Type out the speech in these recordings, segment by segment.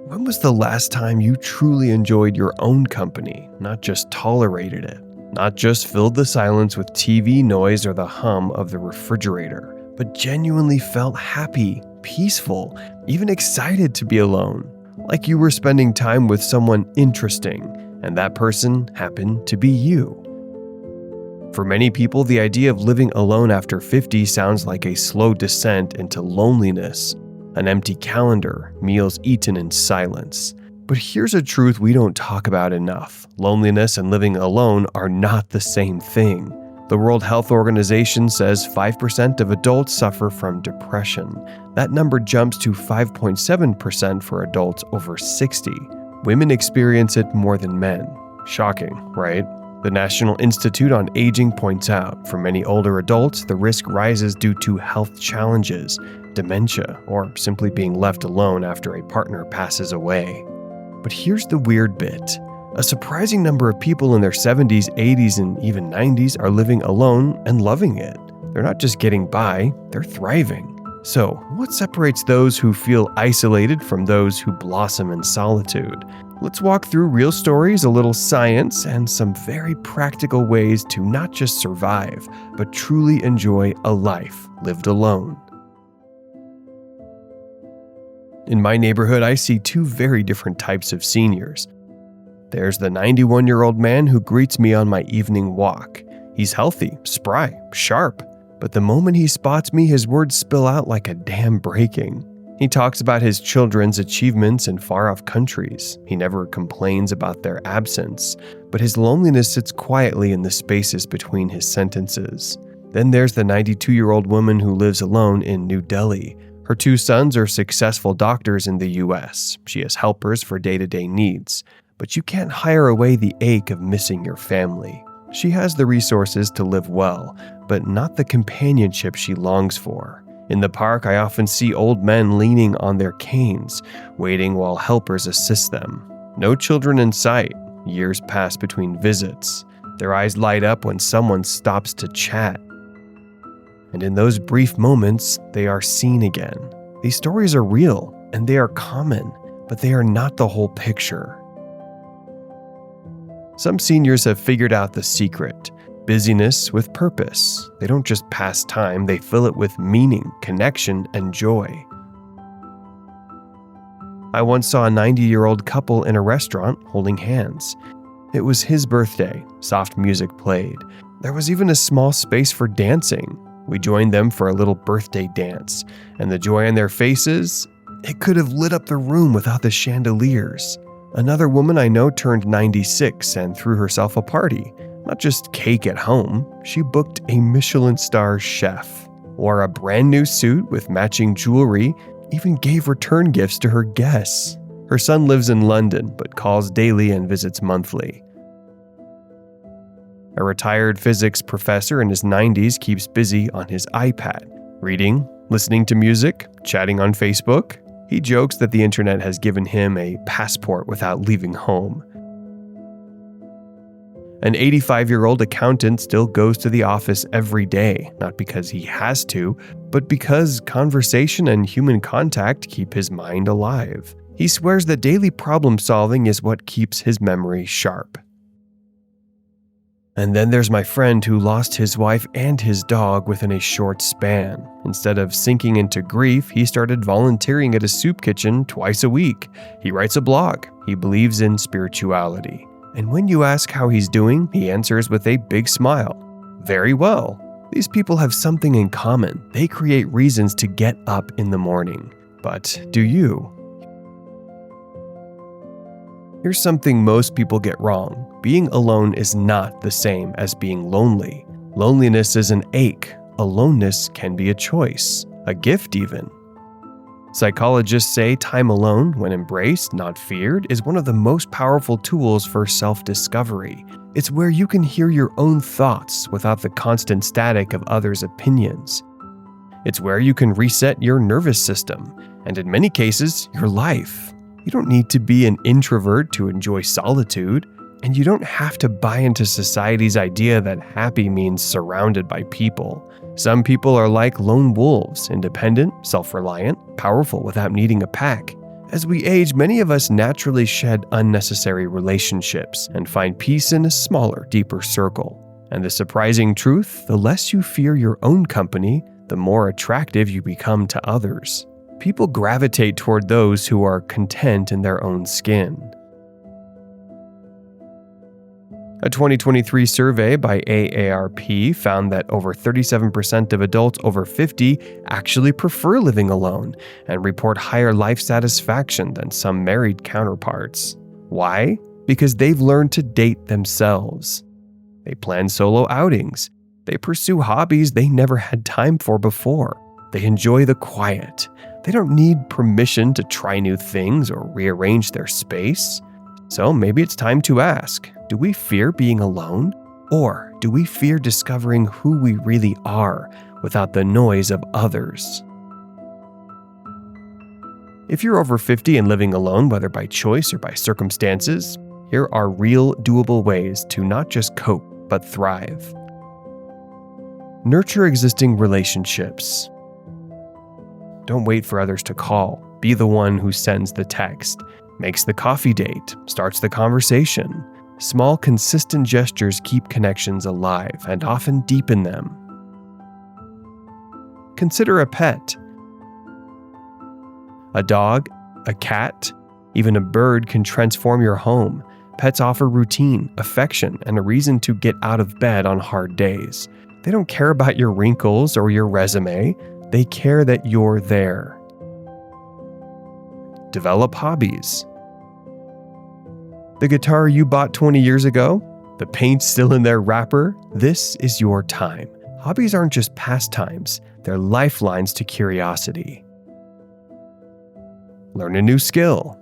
When was the last time you truly enjoyed your own company, not just tolerated it? Not just filled the silence with TV noise or the hum of the refrigerator, but genuinely felt happy, peaceful, even excited to be alone, like you were spending time with someone interesting, and that person happened to be you. For many people, the idea of living alone after 50 sounds like a slow descent into loneliness, an empty calendar, meals eaten in silence. But here's a truth we don't talk about enough. Loneliness and living alone are not the same thing. The World Health Organization says 5% of adults suffer from depression. That number jumps to 5.7% for adults over 60. Women experience it more than men. Shocking, right? The National Institute on Aging points out, for many older adults, the risk rises due to health challenges, dementia, or simply being left alone after a partner passes away. But here's the weird bit. A surprising number of people in their 70s, 80s, and even 90s are living alone and loving it. They're not just getting by, they're thriving. So, what separates those who feel isolated from those who blossom in solitude? Let's walk through real stories, a little science, and some very practical ways to not just survive, but truly enjoy a life lived alone. In my neighborhood, I see two very different types of seniors. There's the 91-year-old man who greets me on my evening walk. He's healthy, spry, sharp, but the moment he spots me, his words spill out like a dam breaking. He talks about his children's achievements in far-off countries. He never complains about their absence, but his loneliness sits quietly in the spaces between his sentences. Then there's the 92-year-old woman who lives alone in New Delhi. Her two sons are successful doctors in the US. She has helpers for day-to-day needs. But you can't hire away the ache of missing your family. She has the resources to live well, but not the companionship she longs for. In the park, I often see old men leaning on their canes, waiting while helpers assist them. No children in sight. Years pass between visits. Their eyes light up when someone stops to chat. And in those brief moments, they are seen again. These stories are real, and they are common, but they are not the whole picture. Some seniors have figured out the secret: busyness with purpose. They don't just pass time, they fill it with meaning, connection, and joy. I once saw a 90-year-old couple in a restaurant holding hands. It was his birthday. Soft music played. There was even a small space for dancing. We joined them for a little birthday dance, and the joy on their faces, it could have lit up the room without the chandeliers. Another woman I know turned 96 and threw herself a party. Not just cake at home, she booked a Michelin star chef, wore a brand new suit with matching jewelry, even gave return gifts to her guests. Her son lives in London, but calls daily and visits monthly. A retired physics professor in his 90s keeps busy on his iPad, reading, listening to music, chatting on Facebook. He jokes that the internet has given him a passport without leaving home. An 85-year-old accountant still goes to the office every day, not because he has to, but because conversation and human contact keep his mind alive. He swears that daily problem-solving is what keeps his memory sharp. And then there's my friend who lost his wife and his dog within a short span. Instead of sinking into grief, he started volunteering at a soup kitchen twice a week. He writes a blog. He believes in spirituality. And when you ask how he's doing, he answers with a big smile. Very well. These people have something in common. They create reasons to get up in the morning. But do you? Here's something most people get wrong. Being alone is not the same as being lonely. Loneliness is an ache. Aloneness can be a choice, a gift even. Psychologists say time alone, when embraced, not feared, is one of the most powerful tools for self-discovery. It's where you can hear your own thoughts without the constant static of others' opinions. It's where you can reset your nervous system, and in many cases, your life. You don't need to be an introvert to enjoy solitude, and you don't have to buy into society's idea that happy means surrounded by people. Some people are like lone wolves, independent, self-reliant, powerful without needing a pack. As we age, many of us naturally shed unnecessary relationships and find peace in a smaller, deeper circle. And the surprising truth, the less you fear your own company, the more attractive you become to others. People gravitate toward those who are content in their own skin. A 2023 survey by AARP found that over 37% of adults over 50 actually prefer living alone and report higher life satisfaction than some married counterparts. Why? Because they've learned to date themselves. They plan solo outings. They pursue hobbies they never had time for before. They enjoy the quiet. They don't need permission to try new things or rearrange their space. So maybe it's time to ask, do we fear being alone? Or do we fear discovering who we really are without the noise of others? If you're over 50 and living alone, whether by choice or by circumstances, here are real, doable ways to not just cope, but thrive. Nurture existing relationships. Don't wait for others to call. Be the one who sends the text, makes the coffee date, starts the conversation. Small, consistent gestures keep connections alive and often deepen them. Consider a pet. A dog, a cat, even a bird can transform your home. Pets offer routine, affection, and a reason to get out of bed on hard days. They don't care about your wrinkles or your resume. They care that you're there. Develop hobbies. The guitar you bought 20 years ago? The paint still in their wrapper? This is your time. Hobbies aren't just pastimes, they're lifelines to curiosity. Learn a new skill.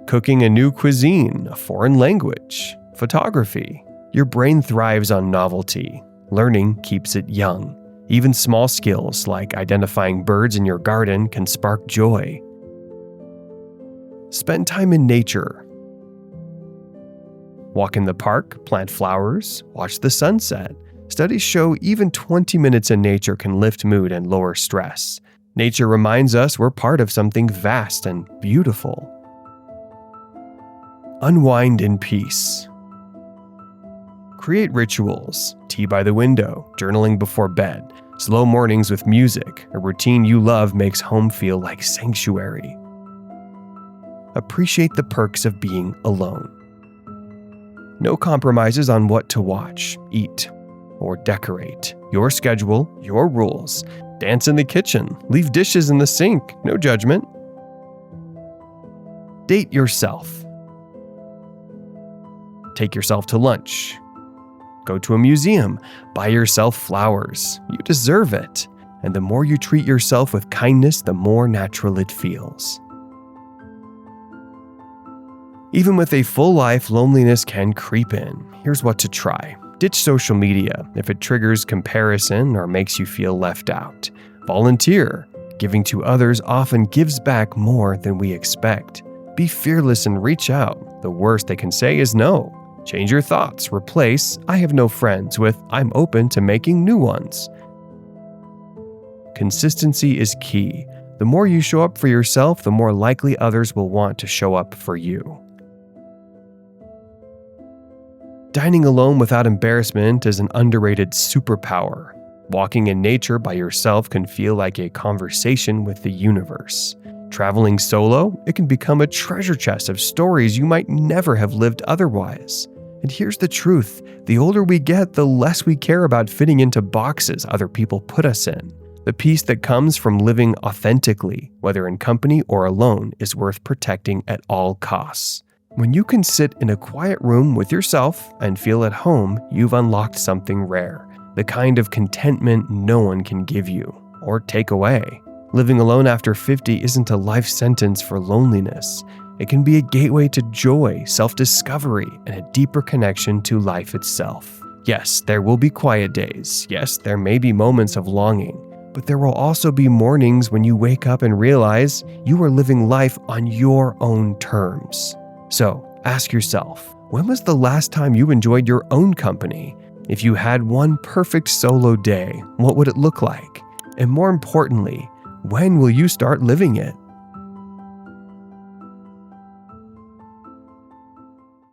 Cooking a new cuisine, a foreign language, photography. Your brain thrives on novelty. Learning keeps it young. Even small skills like identifying birds in your garden can spark joy. Spend time in nature. Walk in the park, plant flowers, watch the sunset. Studies show even 20 minutes in nature can lift mood and lower stress. Nature reminds us we're part of something vast and beautiful. Unwind in peace. Create rituals, tea by the window, journaling before bed, slow mornings with music. A routine you love makes home feel like sanctuary. Appreciate the perks of being alone. No compromises on what to watch, eat, or decorate. Your schedule, your rules. Dance in the kitchen, leave dishes in the sink, no judgment. Date yourself. Take yourself to lunch. Go to a museum, buy yourself flowers. You deserve it. And the more you treat yourself with kindness, the more natural it feels. Even with a full life, loneliness can creep in. Here's what to try. Ditch social media if it triggers comparison or makes you feel left out. Volunteer. Giving to others often gives back more than we expect. Be fearless and reach out. The worst they can say is no. Change your thoughts. Replace "I have no friends" with "I'm open to making new ones." Consistency is key. The more you show up for yourself, the more likely others will want to show up for you. Dining alone without embarrassment is an underrated superpower. Walking in nature by yourself can feel like a conversation with the universe. Traveling solo, it can become a treasure chest of stories you might never have lived otherwise. And here's the truth, the older we get, the less we care about fitting into boxes other people put us in. The peace that comes from living authentically, whether in company or alone, is worth protecting at all costs. When you can sit in a quiet room with yourself and feel at home, you've unlocked something rare, the kind of contentment no one can give you or take away. Living alone after 50 isn't a life sentence for loneliness. It can be a gateway to joy, self-discovery, and a deeper connection to life itself. Yes, there will be quiet days. Yes, there may be moments of longing. But there will also be mornings when you wake up and realize you are living life on your own terms. So, ask yourself, when was the last time you enjoyed your own company? If you had one perfect solo day, what would it look like? And more importantly, when will you start living it?